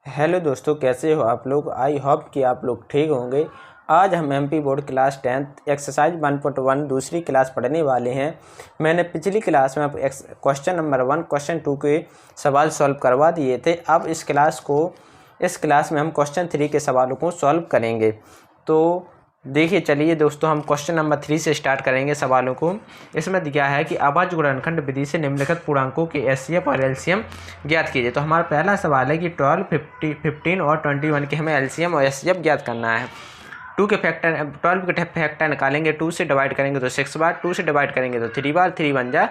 Hello दोस्तों, कैसे हो आप लोग। आई होप कि आप लोग ठीक होंगे। आज हम MP board class 10th exercise 1.1 दूसरी क्लास पढ़ने वाले हैं। मैंने पिछली क्लास में क्वेश्चन नंबर 1 क्वेश्चन 2 के सवाल सॉल्व करवा दिए थे। अब इस क्लास में हम क्वेश्चन 3 के सवालों को सॉल्व करेंगे। तो देखिए, चलिए दोस्तों, हम क्वेश्चन नंबर 3 से स्टार्ट करेंगे सवालों को। इसमें दिया है कि अभाज्य गुणनखंड विधि से निम्नलिखित पूर्णांकों के एचसीएफ और एलसीएम ज्ञात कीजिए। तो हमारा पहला सवाल है कि 12, 15 और 21 के हमें एलसीएम और एचसीएफ ज्ञात करना है। 12 के फैक्टर निकालेंगे, 2 से डिवाइड करेंगे तो 6 बार, 2 से डिवाइड करेंगे तो 3 बार, 3 बन जा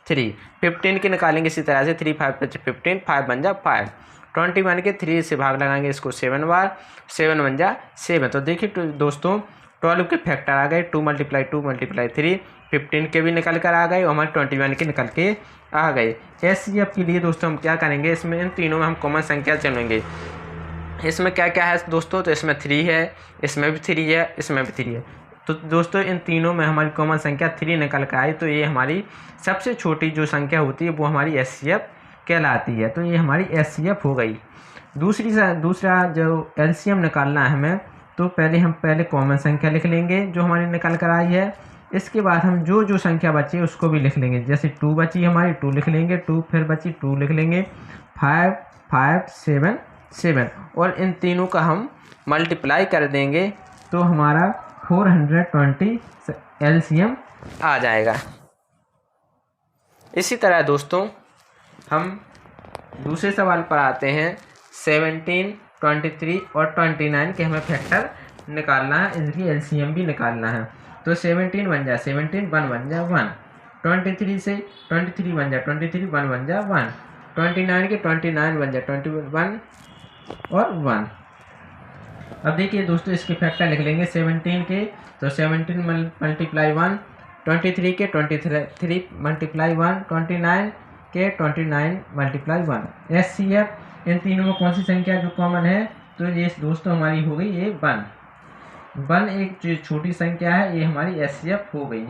3। 15 के निकालेंगे इसी तरह से, 3 5 15, 5 बन जा 5। 21 के 3 से भाग लगाएंगे इसको 7 बार, 7 बन जा 7। तो देखिए दोस्तों, 12 के फैक्टर आ गए, 2 × 3, 15 के भी निकल कर आ गए और हमारे 21 के निकल के आ गए। एचसीएफ के लिए दोस्तों हम क्या करेंगे, इसमें इन तीनों में हम कॉमन संख्या चुनेंगे। इसमें क्या क्या है दोस्तों, तो इसमें 3 है, इसमें भी 3 है, इसमें भी 3 है। तो दोस्तों इन तीनों में हमारी कॉमन संख्या 3 निकल कर आई। तो ये हमारी सबसे छोटी जो संख्या होती है वो हमारी एचसीएफ कहलाती है। तो ये हमारी एचसीएफ हो गई। दूसरा जो एलसीएम निकालना है हमें, तो पहले कॉमन संख्या लिख लेंगे जो हमारी निकल कर आई है। इसके बाद हम जो संख्या बची उसको भी लिख लेंगे। जैसे 2 बची हमारी, 2 लिख लेंगे, 2 फिर बची 2 लिख लेंगे, 5 5 7 7 और इन तीनों का हम मल्टीप्लाई कर देंगे तो हमारा 420 एलसीएम आ जाएगा। इसी तरह दोस्तों हम दूसरे सवाल पर आते हैं। 17, 23 और 29 के हमें फैक्टर निकालना है, इनकी एलसीएम भी निकालना है। तो 17 बन जा 17, 1 बन जा 1। 23 से 23 बन जा 23, 1 बन जा 1। 29 के 29 बन जा 21 और 1। अब देखिए दोस्तों, इसके फैक्टर लिख लेंगे 17 के, तो 17 मल्टीप्लाई 1, 23 के 23 मल्टीप्लाई 1, 29 के 29 मल्टीप्लाई 1। एचसीएफ इन तीनों में कौन सी संख्या जो कॉमन है, तो ये दोस्तों हमारी हो गई ये 1 एक जो छोटी संख्या है, ये हमारी एचसीएफ हो गई।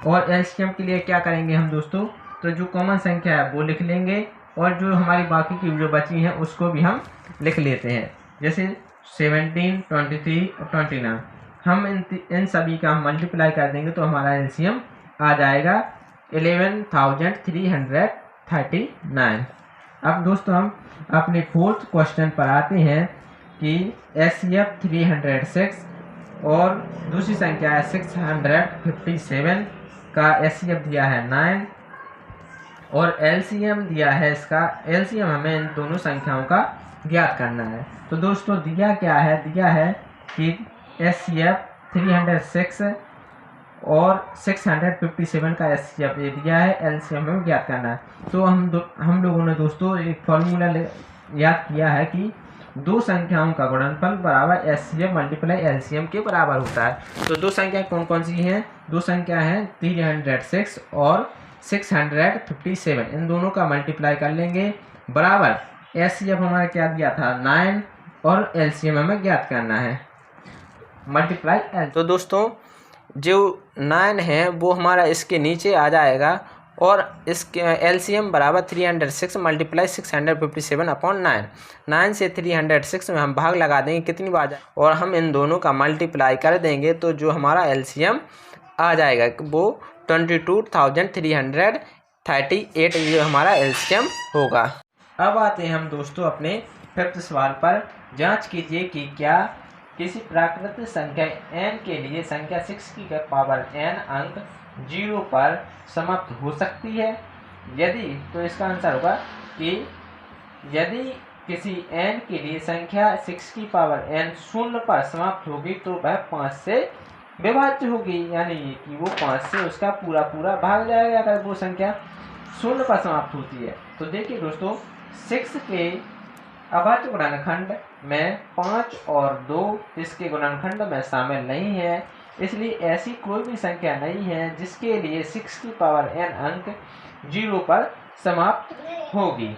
और एलसीएम के लिए क्या करेंगे हम दोस्तों, तो जो कॉमन संख्या है वो लिख लेंगे और जो हमारी बाकी की जो बची हैं उसको भी हम लिख लेते हैं। जैसे 17, 23 और 29 हम इन सभी का हम मल्टीप्लाई कर देंगे तो हमारा एलसीएम आ जाएगा 11,339। अब दोस्तों हम अपने 4th क्वेश्चन पर आते हैं कि एचसीएफ 306 और दूसरी संख्या है 657 का एचसीएफ दिया है 9 और एलसीएम दिया है इसका। एलसीएम हमें इन दोनों संख्याओं का ज्ञात करना है। तो दोस्तों दिया क्या है, दिया है कि एचसीएफ 306 और 657 का एचसीएफ ये दिया है, एलसीएम हमें ज्ञात करना है। तो हम लोगों ने दोस्तों एक फॉर्मूला याद किया है कि दो संख्याओं का गुणनफल बराबर एचसीएफ मल्टीप्लाई एलसीएम के बराबर होता है। तो दो संख्या कौन कौन सी हैं, दो संख्या हैं 306 और 657। इन दोनों का मल्टीप्लाई कर लेंगे बराबर एचसीएफ हमारा क्या दिया था 9 और एलसीएम हमें ज्ञात करना है मल्टीप्लाई एल। तो दोस्तों जो 9 है वो हमारा इसके नीचे आ जाएगा और इसके एलसीएम बराबर 306 मल्टीप्लाई 657 अपॉन 9। 9 से 306 में हम भाग लगा देंगे कितनी बार जाए और हम इन दोनों का मल्टीप्लाई कर देंगे तो जो हमारा एलसीएम आ जाएगा वो 22,338 ये हमारा एलसीएम होगा। अब आते हैं हम दोस्तों अपने 5th सवाल पर। जांच कीजिए कि क्या किसी प्राकृतिक संख्या n के लिए संख्या 6 की पावर n अंक 0 पर समाप्त हो सकती है। यदि, तो इसका आंसर होगा कि यदि किसी n के लिए संख्या 6 की पावर n 0 पर समाप्त होगी तो वह 5 से विभाज्य होगी, यानी कि वो 5 से उसका पूरा भाग जाएगा अगर वो संख्या 0 पर समाप्त होती है। तो देखिए दोस्तों, 6 के अभाज्य गुणनखंड में 5 और 2 इसके गुणनखंड में शामिल नहीं है, इसलिए ऐसी कोई भी संख्या नहीं है जिसके लिए 6 की पावर n अंक 0 पर समाप्त होगी।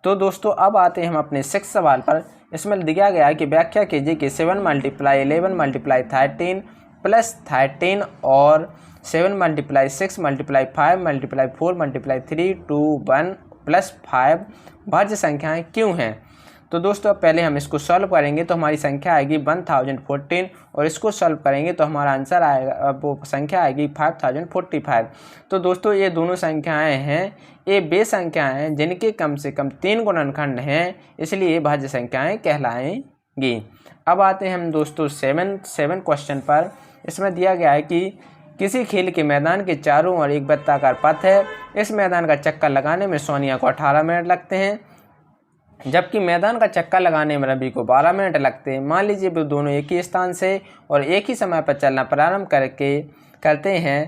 तो दोस्तों अब आते हैं हम अपने 6th सवाल पर। इसमें दिया गया है कि व्याख्या कीजिए कि 7 × 11 × 13 प्लस 13 और 7 × 6 × 5 × 4 × 3 2 1 + 5 भाज्य संख्याएं क्यों हैं। तो दोस्तों पहले हम इसको सॉल्व करेंगे तो हमारी संख्या आएगी 1014 और इसको सॉल्व करेंगे तो हमारा आंसर आएगा, वो संख्या आएगी 5045। तो दोस्तों ये दोनों संख्याएं हैं, ये वे संख्याएं हैं जिनके कम से कम 3 गुणनखंड हैं, इसलिए भाज्य संख्याएं कहलाएंगी। अब आते हैं हम दोस्तों 7 क्वेश्चन पर। इसमें दिया गया है कि किसी खेल के मैदान के चारों ओर एक वृत्ताकार पथ है। इस मैदान का चक्कर लगाने में सोनिया को 18 मिनट लगते हैं, जबकि मैदान का चक्कर लगाने में रवि को 12 मिनट लगते हैं। मान लीजिए वो दोनों एक ही स्थान से और एक ही समय पर चलना प्रारंभ करते हैं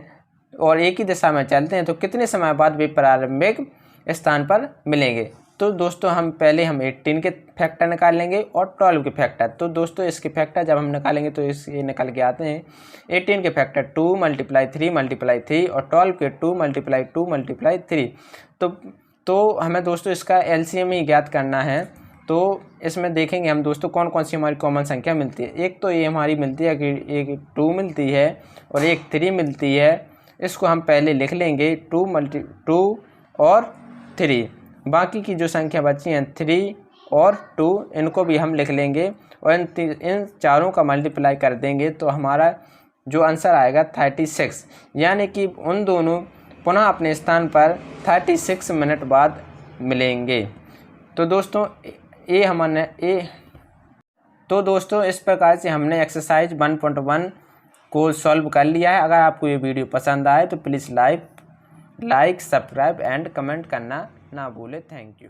और एक ही दिशा में चलते हैं, तो कितने समय बाद वे प्रारंभिक स्थान पर मिलेंगे। तो दोस्तों हम 18 के फैक्टर निकाल लेंगे और 12 के फैक्टर। तो दोस्तों इसके फैक्टर जब हम निकालेंगे तो ये निकल के आते हैं 18 के फैक्टर 2 × 3 और 12 के 2 × 3। तो हमें दोस्तों इसका एलसीएम ही ज्ञात करना है। तो इसमें देखेंगे हम दोस्तों कौन कौन सी हमारी कॉमन संख्या मिलती है। एक तो ये हमारी मिलती है कि एक 2 मिलती है और एक 3 मिलती है। इसको हम पहले लिख लेंगे 2 और 3। बाकी की जो संख्या बची हैं 3 और 2, इनको भी हम लिख लेंगे और इन चारों का मल्टीप्लाई कर देंगे तो हमारा जो आंसर आएगा 36, यानी कि उन दोनों पुनः अपने स्थान पर 36 मिनट बाद मिलेंगे। तो दोस्तों इस प्रकार से हमने एक्सरसाइज 1.1 को सॉल्व कर लिया है। अगर आपको ये वीडियो पसंद आए तो please like, subscribe and comment करना ना भूलें। Thank you.